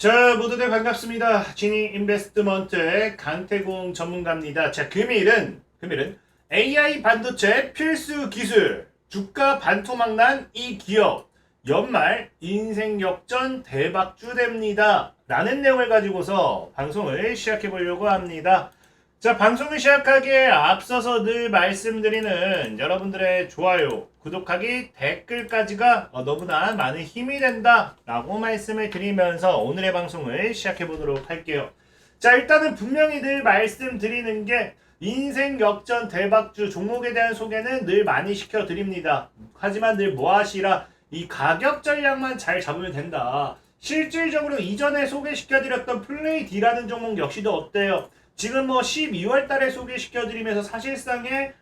자, 모두들 반갑습니다. 지니 인베스트먼트의 강태공 전문가입니다. 자, 금일은 AI 반도체 필수 기술, 주가 반토막 난 이 기업, 연말 인생 역전 대박주 됩니다. 라는 내용을 가지고서 방송을 시작해 보려고 합니다. 자, 방송을 시작하기에 앞서서 늘 말씀드리는 여러분들의 좋아요, 구독하기, 댓글까지가 너무나 많은 힘이 된다 라고 말씀을 드리면서 오늘의 방송을 시작해 보도록 할게요. 자, 일단은 분명히 늘 말씀드리는 게 인생 역전 대박주 종목에 대한 소개는 늘 많이 시켜드립니다. 하지만 늘 뭐하시라 이 가격 전략만 잘 잡으면 된다. 실질적으로 이전에 소개시켜드렸던 플레이D라는 종목 역시도 어때요? 지금 뭐 12월 달에 소개시켜드리면서 사실상에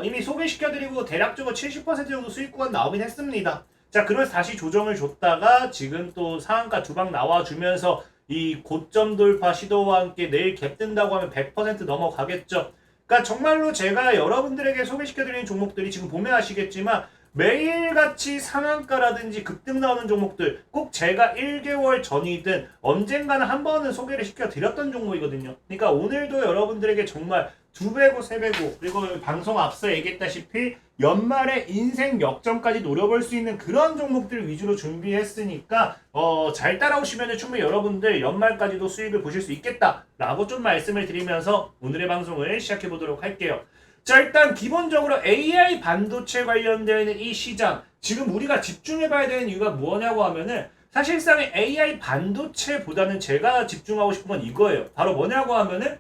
이미 소개시켜드리고 대략적으로 70% 정도 수익 구간 나오긴 했습니다. 자, 그래서 다시 조정을 줬다가 지금 또 상한가 두 방 나와주면서 이 고점 돌파 시도와 함께 내일 갭 뜬다고 하면 100% 넘어가겠죠. 그러니까 정말로 제가 여러분들에게 소개시켜드리는 종목들이 지금 보면 아시겠지만 매일같이 상한가라든지 급등 나오는 종목들 꼭 제가 1개월 전이든 언젠가는 한 번은 소개를 시켜드렸던 종목이거든요. 그러니까 오늘도 여러분들에게 정말 2배고 3배고 그리고 방송 앞서 얘기했다시피 연말에 인생 역전까지 노려볼 수 있는 그런 종목들 위주로 준비했으니까 잘 따라오시면 충분히 여러분들 연말까지도 수익을 보실 수 있겠다라고 좀 말씀을 드리면서 오늘의 방송을 시작해 보도록 할게요. 자, 일단 기본적으로 AI 반도체 관련되어 있는 이 시장, 지금 우리가 집중해봐야 되는 이유가 뭐냐고 하면은 사실상 AI 반도체보다는 제가 집중하고 싶은 건 이거예요. 바로 뭐냐고 하면은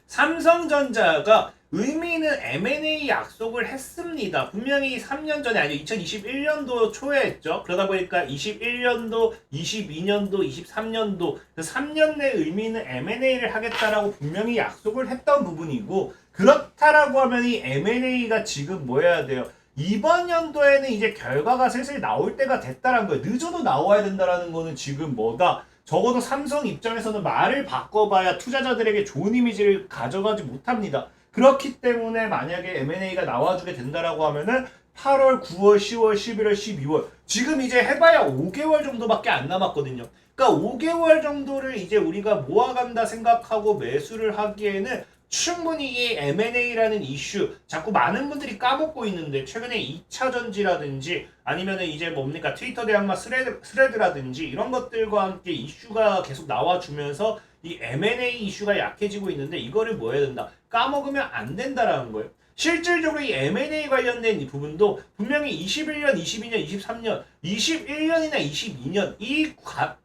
삼성전자가 의미 있는 M&A 약속을 했습니다. 분명히 3년 전에 아니죠. 2021년도 초에 했죠. 그러다 보니까 21년도, 22년도, 23년도 3년 내 의미 있는 M&A를 하겠다라고 분명히 약속을 했던 부분이고, 그렇다라고 하면 이 M&A가 지금 뭐 해야 돼요? 이번 연도에는 이제 결과가 슬슬 나올 때가 됐다라는 거예요. 늦어도 나와야 된다라는 거는 지금 뭐다? 적어도 삼성 입장에서는 말을 바꿔봐야 투자자들에게 좋은 이미지를 가져가지 못합니다. 그렇기 때문에 만약에 M&A가 나와주게 된다라고 하면은 8월, 9월, 10월, 11월, 12월 지금 이제 해봐야 5개월 정도밖에 안 남았거든요. 그러니까 5개월 정도를 이제 우리가 모아간다 생각하고 매수를 하기에는 충분히 이 M&A라는 이슈 자꾸 많은 분들이 까먹고 있는데 최근에 2차 전지라든지 아니면은 이제 뭡니까 트위터 대항마 스레드라든지 이런 것들과 함께 이슈가 계속 나와주면서 이 M&A 이슈가 약해지고 있는데 이거를 뭐 해야 된다? 까먹으면 안 된다라는 거예요. 실질적으로 이 M&A 관련된 이 부분도 분명히 21년, 22년, 23년, 21년이나 22년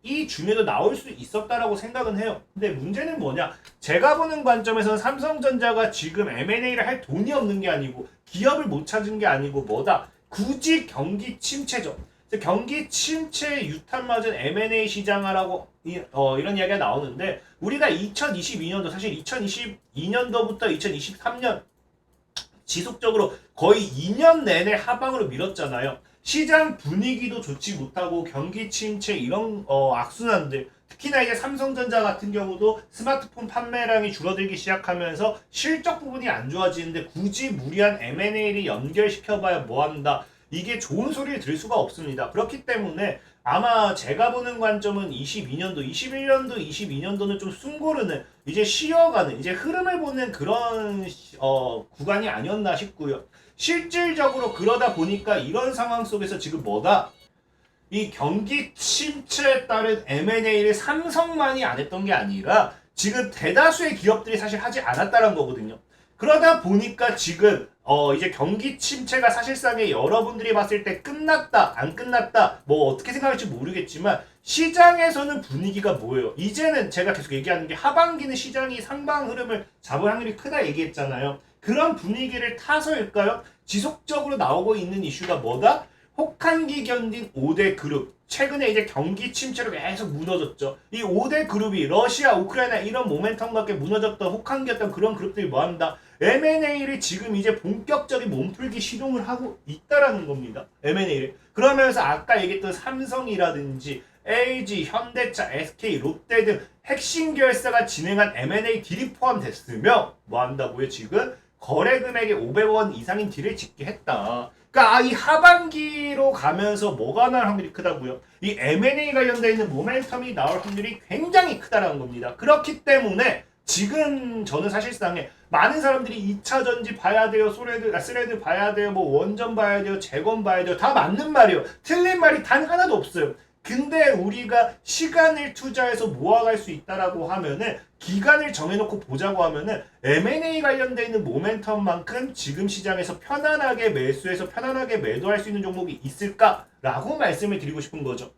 이 중에도 나올 수 있었다라고 생각은 해요. 근데 문제는 뭐냐? 제가 보는 관점에서는 삼성전자가 지금 M&A를 할 돈이 없는 게 아니고 기업을 못 찾은 게 아니고 뭐다? 굳이 경기 침체죠. 경기 침체 유탄맞은 M&A 시장하라고 이런 이야기가 나오는데 우리가 2022년도 사실 2022년도부터 2023년 지속적으로 거의 2년 내내 하방으로 밀었잖아요. 시장 분위기도 좋지 못하고 경기 침체 이런 악순환들 특히나 이제 삼성전자 같은 경우도 스마트폰 판매량이 줄어들기 시작하면서 실적 부분이 안 좋아지는데 굳이 무리한 M&A를 연결시켜봐야 뭐한다. 이게 좋은 소리를 들을 수가 없습니다. 그렇기 때문에 아마 제가 보는 관점은 22년도, 21년도, 22년도는 좀 숨고르는 이제 쉬어가는 이제 흐름을 보는 그런 구간이 아니었나 싶고요. 실질적으로 그러다 보니까 이런 상황 속에서 지금 뭐다? 이 경기 침체에 따른 M&A를 삼성만이 안 했던 게 아니라 지금 대다수의 기업들이 사실 하지 않았다는 거거든요. 그러다 보니까 지금 이제 경기 침체가 사실상에 여러분들이 봤을 때 끝났다 안 끝났다 뭐 어떻게 생각할지 모르겠지만 시장에서는 분위기가 뭐예요? 이제는 제가 계속 얘기하는 게 하반기는 시장이 상방 흐름을 잡을 확률이 크다 얘기했잖아요. 그런 분위기를 타서일까요? 지속적으로 나오고 있는 이슈가 뭐다? 혹한기 견딘 5대 그룹. 최근에 이제 경기 침체로 계속 무너졌죠. 이 5대 그룹이 러시아, 우크라이나 이런 모멘텀과 함께 무너졌던 혹한기였던 그런 그룹들이 뭐한다? M&A를 지금 이제 본격적인 몸풀기 시동을 하고 있다라는 겁니다. M&A를. 그러면서 아까 얘기했던 삼성이라든지 LG, 현대차, SK, 롯데 등 핵심 결사가 진행한 M&A 딜이 포함됐으며 뭐 한다고요? 지금 거래 금액이 500원 이상인 딜을 짓게 했다. 그러니까 이 하반기로 가면서 뭐가 나올 확률이 크다고요? 이 M&A 관련돼 있는 모멘텀이 나올 확률이 굉장히 크다라는 겁니다. 그렇기 때문에 지금 저는 사실상에 많은 사람들이 2차 전지 봐야 돼요, 스레드 봐야 돼요, 뭐 원전 봐야 돼요, 재건 봐야 돼요. 다 맞는 말이에요. 틀린 말이 단 하나도 없어요. 근데 우리가 시간을 투자해서 모아갈 수 있다라고 하면은 기간을 정해놓고 보자고 하면은 M&A 관련돼 있는 모멘텀만큼 지금 시장에서 편안하게 매수해서 편안하게 매도할 수 있는 종목이 있을까라고 말씀을 드리고 싶은 거죠.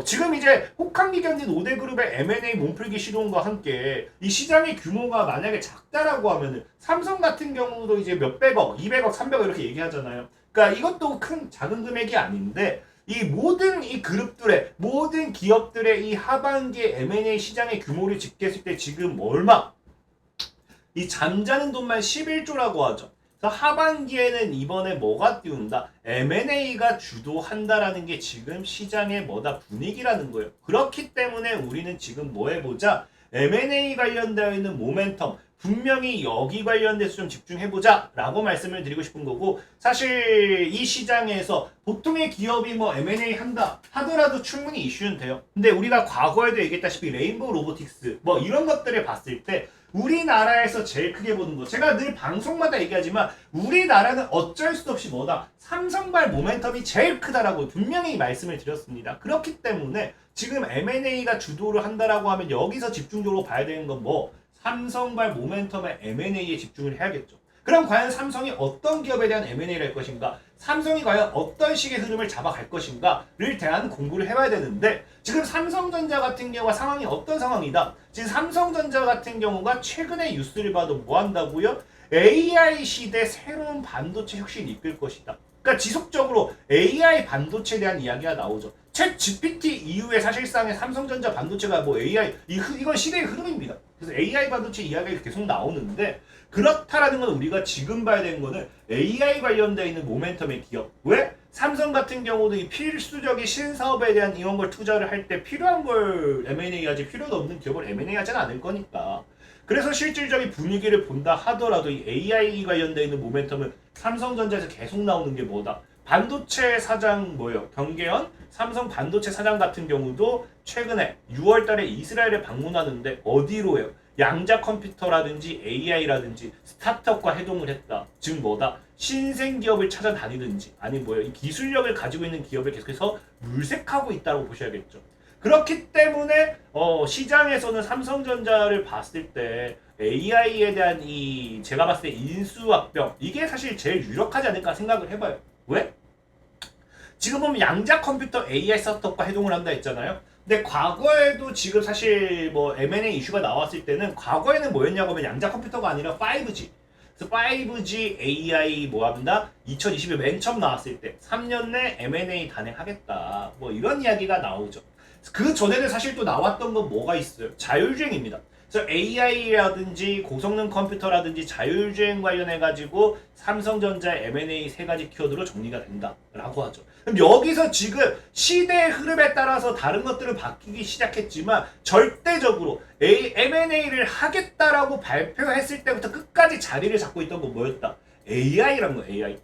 지금 이제 혹한기 견딘 5대 그룹의 M&A 몸풀기 시도과 함께 이 시장의 규모가 만약에 작다라고 하면은 삼성 같은 경우도 이제 몇백억, 200억, 300억 이렇게 얘기하잖아요. 그러니까 이것도 큰 작은 금액이 아닌데 이 모든 이 그룹들의 모든 기업들의 이 하반기에 M&A 시장의 규모를 집계했을 때 지금 얼마? 이 잠자는 돈만 11조라고 하죠. 그래서 하반기에는 이번에 뭐가 띄운다? M&A가 주도한다라는 게 지금 시장의 뭐다 분위기라는 거예요. 그렇기 때문에 우리는 지금 뭐 해보자? M&A 관련되어 있는 모멘텀 분명히 여기 관련돼서 좀 집중해보자 라고 말씀을 드리고 싶은 거고, 사실 이 시장에서 보통의 기업이 뭐 M&A 한다 하더라도 충분히 이슈는 돼요. 근데 우리가 과거에도 얘기했다시피 레인보우 로보틱스 뭐 이런 것들을 봤을 때 우리나라에서 제일 크게 보는 거, 제가 늘 방송마다 얘기하지만 우리나라는 어쩔 수 없이 뭐다? 삼성발 모멘텀이 제일 크다라고 분명히 말씀을 드렸습니다. 그렇기 때문에 지금 M&A가 주도를 한다라고 하면 여기서 집중적으로 봐야 되는 건 뭐? 삼성발 모멘텀의 M&A에 집중을 해야겠죠. 그럼 과연 삼성이 어떤 기업에 대한 M&A를 할 것인가? 삼성이 과연 어떤 식의 흐름을 잡아갈 것인가를 대한 공부를 해봐야 되는데, 지금 삼성전자 같은 경우가 상황이 어떤 상황이다? 지금 삼성전자 같은 경우가 최근에 뉴스를 봐도 뭐 한다고요? AI 시대 새로운 반도체 혁신이 이끌 것이다. 그러니까 지속적으로 AI 반도체에 대한 이야기가 나오죠. 챗 GPT 이후에 사실상의 삼성전자 반도체가 뭐 AI 이건 시대의 흐름입니다. 그래서 AI 반도체 이야기가 계속 나오는데, 그렇다라는 건 우리가 지금 봐야 되는 거는 AI 관련되어 있는 모멘텀의 기업. 왜? 삼성 같은 경우도 이 필수적인 신사업에 대한 이런 걸 투자를 할 때 필요한 걸 M&A 하지, 필요도 없는 기업을 M&A 하지는 않을 거니까. 그래서 실질적인 분위기를 본다 하더라도 이 AI 관련되어 있는 모멘텀은 삼성전자에서 계속 나오는 게 뭐다? 반도체 사장 뭐예요? 경계현 삼성 반도체 사장 같은 경우도 최근에 6월 달에 이스라엘에 방문하는데 어디로요? 양자 컴퓨터라든지 AI라든지 스타트업과 회동을 했다. 즉 뭐다? 신생 기업을 찾아다니든지 아니 뭐예요? 이 기술력을 가지고 있는 기업을 계속해서 물색하고 있다고 보셔야겠죠. 그렇기 때문에 시장에서는 삼성전자를 봤을 때 AI에 대한 이 제가 봤을 때 인수합병 이게 사실 제일 유력하지 않을까 생각을 해봐요. 왜? 지금 보면 양자 컴퓨터 AI 스타트업과 회동을 한다 했잖아요. 근데 과거에도 지금 사실 뭐 M&A 이슈가 나왔을 때는 과거에는 뭐였냐고 하면 양자 컴퓨터가 아니라 5G. 그래서 5G AI 뭐 한다? 2020에 맨 처음 나왔을 때 3년 내 M&A 단행하겠다. 뭐 이런 이야기가 나오죠. 그 전에는 사실 또 나왔던 건 뭐가 있어요? 자율주행입니다. 그래서 AI라든지 고성능 컴퓨터라든지 자율주행 관련해가지고 삼성전자 M&A 세 가지 키워드로 정리가 된다라고 하죠. 그럼 여기서 지금 시대의 흐름에 따라서 다른 것들은 바뀌기 시작했지만 절대적으로 M&A를 하겠다라고 발표했을 때부터 끝까지 자리를 잡고 있던 건 뭐였다? AI라는 거, AI.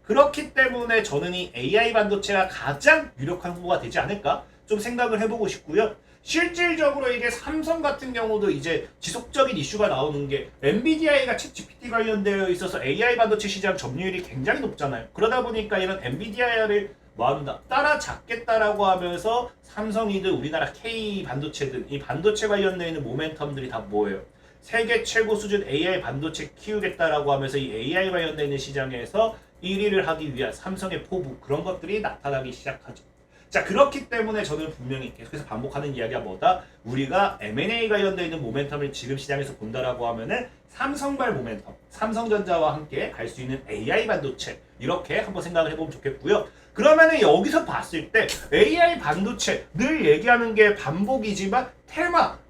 그렇기 때문에 저는 이 AI 반도체가 가장 유력한 후보가 되지 않을까? 좀 생각을 해보고 싶고요. 실질적으로 이게 삼성 같은 경우도 이제 지속적인 이슈가 나오는 게 엔비디아가 챗 GPT 관련되어 있어서 AI 반도체 시장 점유율이 굉장히 높잖아요. 그러다 보니까 이런 엔비디아를 뭐한다? 따라잡겠다라고 하면서 삼성이든 우리나라 K 반도체든 이 반도체 관련되어 있는 모멘텀들이 다 뭐예요? 세계 최고 수준 AI 반도체 키우겠다라고 하면서 이 AI 관련되어 있는 시장에서 1위를 하기 위한 삼성의 포부 그런 것들이 나타나기 시작하죠. 자, 그렇기 때문에 저는 분명히 계속해서 반복하는 이야기가 뭐다? 우리가 M&A 관련되어 있는 모멘텀을 지금 시장에서 본다라고 하면은 삼성발 모멘텀, 삼성전자와 함께 갈 수 있는 AI 반도체 이렇게 한번 생각을 해보면 좋겠고요. 그러면은 여기서 봤을 때 AI 반도체 늘 얘기하는 게 반복이지만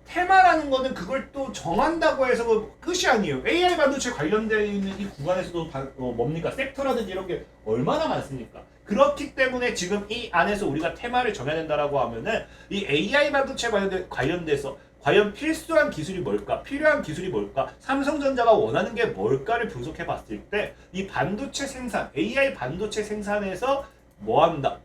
테마라는 거는 그걸 또 정한다고 해서 끝이 아니에요. AI 반도체 관련되어 있는 이 구간에서도 뭡니까? 섹터라든지 이런 게 얼마나 많습니까? 그렇기 때문에 지금 이 안에서 우리가 테마를 정해야 된다라고 하면은 이 AI 반도체 관련돼서 과연 필수한 기술이 뭘까? 필요한 기술이 뭘까? 삼성전자가 원하는 게 뭘까를 분석해 봤을 때 이 반도체 생산, AI 반도체 생산에서 뭐 한다?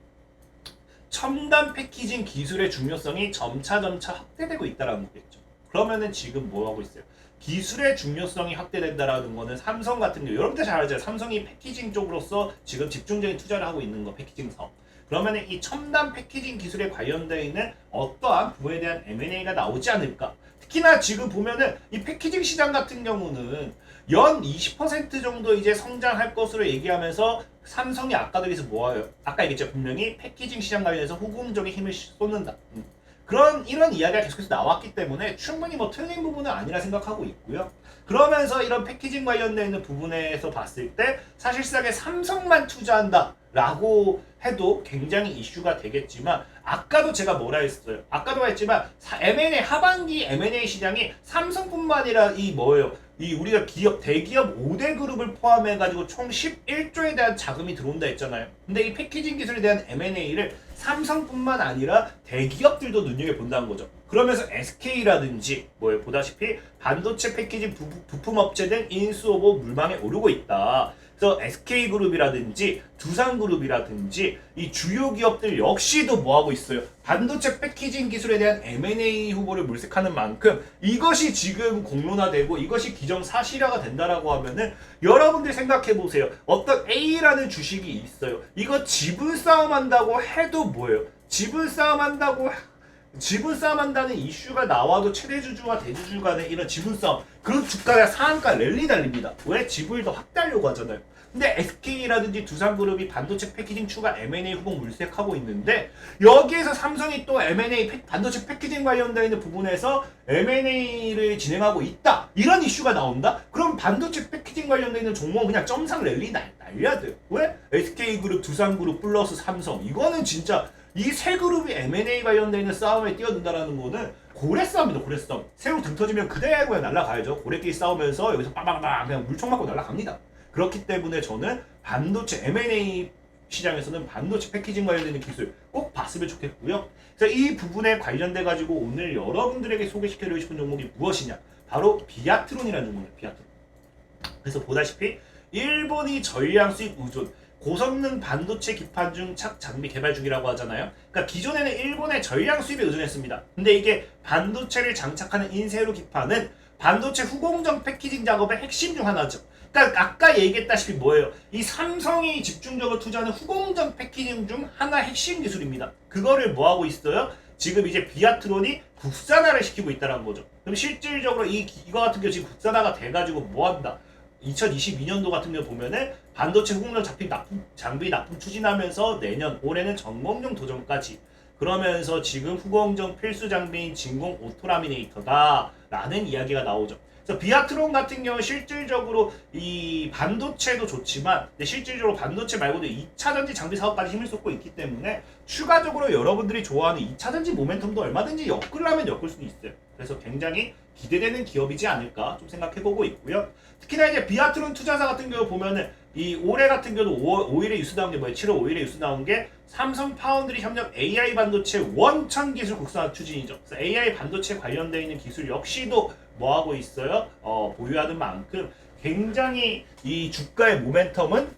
첨단 패키징 기술의 중요성이 점차 확대되고 있다는 거겠죠. 그러면은 지금 뭐 하고 있어요? 기술의 중요성이 확대된다라는 거는 삼성 같은 경우 여러분들 잘 알잖아요. 삼성이 패키징 쪽으로서 지금 집중적인 투자를 하고 있는 거 패키징 사업. 그러면은 이 첨단 패키징 기술에 관련되어 있는 어떠한 부분에 대한 M&A가 나오지 않을까? 특히나 지금 보면은 이 패키징 시장 같은 경우는 연 20% 정도 이제 성장할 것으로 얘기하면서 삼성이 아까도 여기서 뭐예요? 아까 얘기했죠. 분명히 패키징 시장 관련해서 후공적인 힘을 쏟는다. 이런 이야기가 계속해서 나왔기 때문에 충분히 뭐 틀린 부분은 아니라 생각하고 있고요. 그러면서 이런 패키징 관련되어 있는 부분에서 봤을 때 사실상에 삼성만 투자한다라고 해도 굉장히 이슈가 되겠지만 아까도 제가 뭐라 했어요? 아까도 했지만 M&A 하반기 M&A 시장이 삼성뿐만 아니라 이 뭐예요? 이 우리가 대기업 5대 그룹을 포함해 가지고 총 11조에 대한 자금이 들어온다 했잖아요. 근데 이 패키징 기술에 대한 M&A를 삼성뿐만 아니라 대기업들도 눈여겨본다는 거죠. 그러면서 SK라든지 보다시피 반도체 패키징 부품 업체 등 인수오보 물망에 오르고 있다. 그래서 SK그룹이라든지 두산그룹이라든지 이 주요 기업들 역시도 뭐하고 있어요? 반도체 패키징 기술에 대한 M&A 후보를 물색하는 만큼 이것이 지금 공론화되고 이것이 기정사실화가 된다라고 하면은 여러분들 생각해 보세요. 어떤 A라는 주식이 있어요. 이거 지분 싸움 한다고 해도 뭐예요? 지분 싸움 한다는 이슈가 나와도 최대주주와 대주주 간의 이런 지분 싸움, 그 주가가 상한가 랠리 달립니다. 왜? 지분을 더 확대하려고 하잖아요. 근데 SK라든지 두산그룹이 반도체 패키징 추가 M&A 후보 물색하고 있는데 여기에서 삼성이 또 M&A 반도체 패키징 관련되어 있는 부분에서 M&A를 진행하고 있다. 이런 이슈가 나온다? 그럼 반도체 패키징 관련되어 있는 종목은 그냥 점상 랠리 날려야 돼요. 왜? SK그룹, 두산그룹 플러스 삼성. 이거는 진짜 이 세 그룹이 M&A 관련되어 있는 싸움에 뛰어든다라는 거는 고래 싸움이다. 고래 싸움. 새우 등 터지면 그대로 그냥 날아가야죠. 고래끼리 싸우면서 여기서 빠방빠방 그냥 물총 맞고 날아갑니다. 그렇기 때문에 저는 반도체 M&A 시장에서는 반도체 패키징 관련된 기술 꼭 봤으면 좋겠고요. 그래서 이 부분에 관련돼 가지고 오늘 여러분들에게 소개시켜드리고 싶은 종목이 무엇이냐? 바로 비아트론이라는 종목입니다. 비아트론. 그래서 보다시피 일본이 전량 수입 의존, 고성능 반도체 기판 중 착 장비 개발 중이라고 하잖아요. 그러니까 기존에는 일본의 전량 수입에 의존했습니다. 근데 이게 반도체를 장착하는 인쇄로 기판은 반도체 후공정 패키징 작업의 핵심 중 하나죠. 그러니까 아까 얘기했다시피 뭐예요? 이 삼성이 집중적으로 투자하는 후공정 패키징 중 하나 핵심 기술입니다. 그거를 뭐 하고 있어요? 지금 이제 비아트론이 국산화를 시키고 있다는 거죠. 그럼 실질적으로 이거 같은 경우 지금 국산화가 돼가지고 뭐 한다? 2022년도 같은 경우 보면은 반도체 후공정 장비 납품 추진하면서 내년 올해는 전공정 도전까지, 그러면서 지금 후공정 필수 장비인 진공 오토라미네이터다 라는 이야기가 나오죠. 그래서 비아트론 같은 경우 실질적으로 이 반도체도 좋지만 실질적으로 반도체 말고도 2차전지 장비 사업까지 힘을 쏟고 있기 때문에 추가적으로 여러분들이 좋아하는 2차전지 모멘텀도 얼마든지 엮으려면 엮을 수도 있어요. 그래서 굉장히 기대되는 기업이지 않을까 좀 생각해보고 있고요. 특히나 이제 비아트론 투자사 같은 경우 보면은 이 올해 같은 경우도 5일에 뉴스 나온 게 뭐예요? 7월 5일에 뉴스 나온 게 삼성 파운드리 협력 AI 반도체 원천 기술 국산화 추진이죠. 그래서 AI 반도체 관련되어 있는 기술 역시도 뭐 하고 있어요? 보유하는 만큼 굉장히 이 주가의 모멘텀은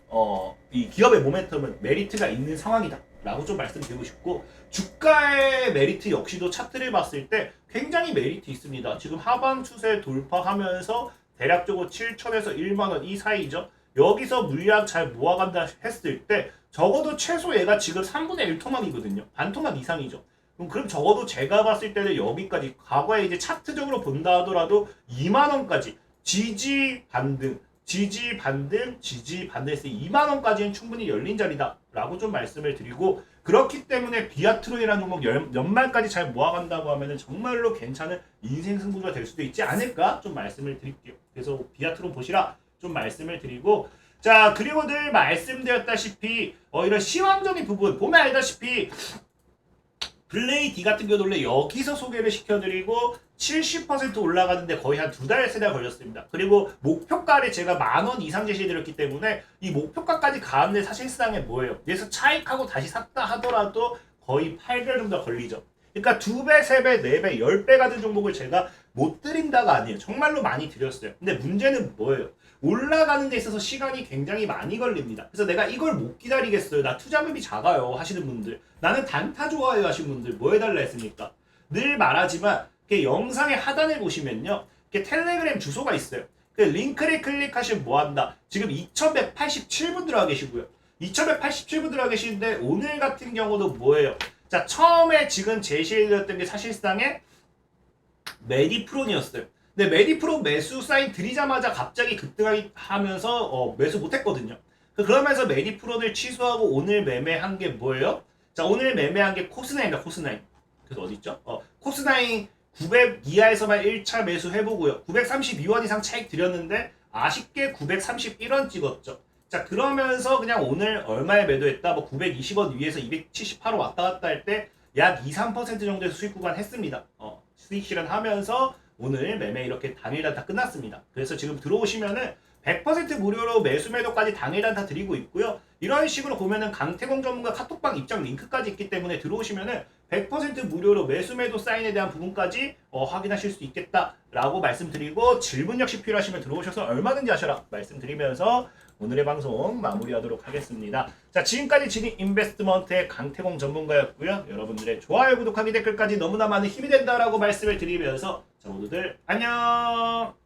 이 기업의 모멘텀은 메리트가 있는 상황이다 라고 좀 말씀드리고 싶고, 주가의 메리트 역시도 차트를 봤을 때 굉장히 메리트 있습니다. 지금 하방 추세 돌파하면서 대략적으로 7천에서 1만원 이 사이죠. 여기서 물량 잘 모아간다 했을 때 적어도 최소 얘가 지금 3분의 1토막이거든요. 반토막 이상이죠. 그럼 적어도 제가 봤을 때는 여기까지, 과거에 이제 차트적으로 본다 하더라도 2만원까지 지지 반등 했을 때 2만원까지는 충분히 열린 자리다 라고 좀 말씀을 드리고, 그렇기 때문에 비아트론이라는 종목 연말까지 잘 모아간다고 하면 정말로 괜찮은 인생 승부가 될 수도 있지 않을까 좀 말씀을 드릴게요. 그래서 비아트론 보시라 좀 말씀을 드리고, 자 그리고 늘 말씀드렸다시피 이런 시황적인 부분 보면 알다시피 블레이 D 같은 경우도 원래 여기서 소개를 시켜드리고 70% 올라가는데 거의 한 2달, 3달 걸렸습니다. 그리고 목표가를 제가 10,000원 이상 제시해드렸기 때문에 이 목표가까지 가는데 사실상에 뭐예요? 여기서 차익하고 다시 샀다 하더라도 거의 8개월 정도 걸리죠. 그러니까 2배, 3배, 4배, 10배 같은 종목을 제가 못 드린다가 아니에요. 정말로 많이 드렸어요. 근데 문제는 뭐예요? 올라가는 데 있어서 시간이 굉장히 많이 걸립니다. 그래서 내가 이걸 못 기다리겠어요. 나 투자금이 작아요 하시는 분들, 나는 단타 좋아요 하시는 분들 뭐 해달라 했습니까? 늘 말하지만 영상의 하단에 보시면요, 텔레그램 주소가 있어요. 그 링크를 클릭하시면 뭐한다? 지금 2187분 들어가 계시고요. 2187분 들어가 계시는데 오늘 같은 경우도 뭐예요? 자, 처음에 지금 제시해드렸던 게 사실상의 메디프론이었어요. 근데 메디프론 매수 사인 드리자마자 갑자기 급등하면서 매수 못했거든요. 그러면서 메디프론을 취소하고 오늘 매매한 게 뭐예요? 자, 오늘 매매한 게 코스나입니다. 코스나인. 그래서 어디 있죠? 코스나인 900 이하에서만 1차 매수 해보고요. 932원 이상 차익 드렸는데 아쉽게 931원 찍었죠. 자, 그러면서 그냥 오늘 얼마에 매도했다? 뭐 920원 위에서 278원 왔다 갔다 할 때 약 2, 3% 정도에서 수익 구간 했습니다. 수익 실현하면서 오늘 매매 이렇게 당일 단타 끝났습니다. 그래서 지금 들어오시면은 100% 무료로 매수 매도까지 당일 단타 드리고 있고요. 이런 식으로 보면은 강태공 전문가 카톡방 입장 링크까지 있기 때문에 들어오시면은 100% 무료로 매수 매도 사인에 대한 부분까지 확인하실 수 있겠다라고 말씀드리고, 질문 역시 필요하시면 들어오셔서 얼마든지 하셔라 말씀드리면서 오늘의 방송 마무리하도록 하겠습니다. 자, 지금까지 진익 인베스트먼트의 강태공 전문가였고요. 여러분들의 좋아요, 구독하기, 댓글까지 너무나 많은 힘이 된다라고 말씀을 드리면서 자, 모두들 안녕.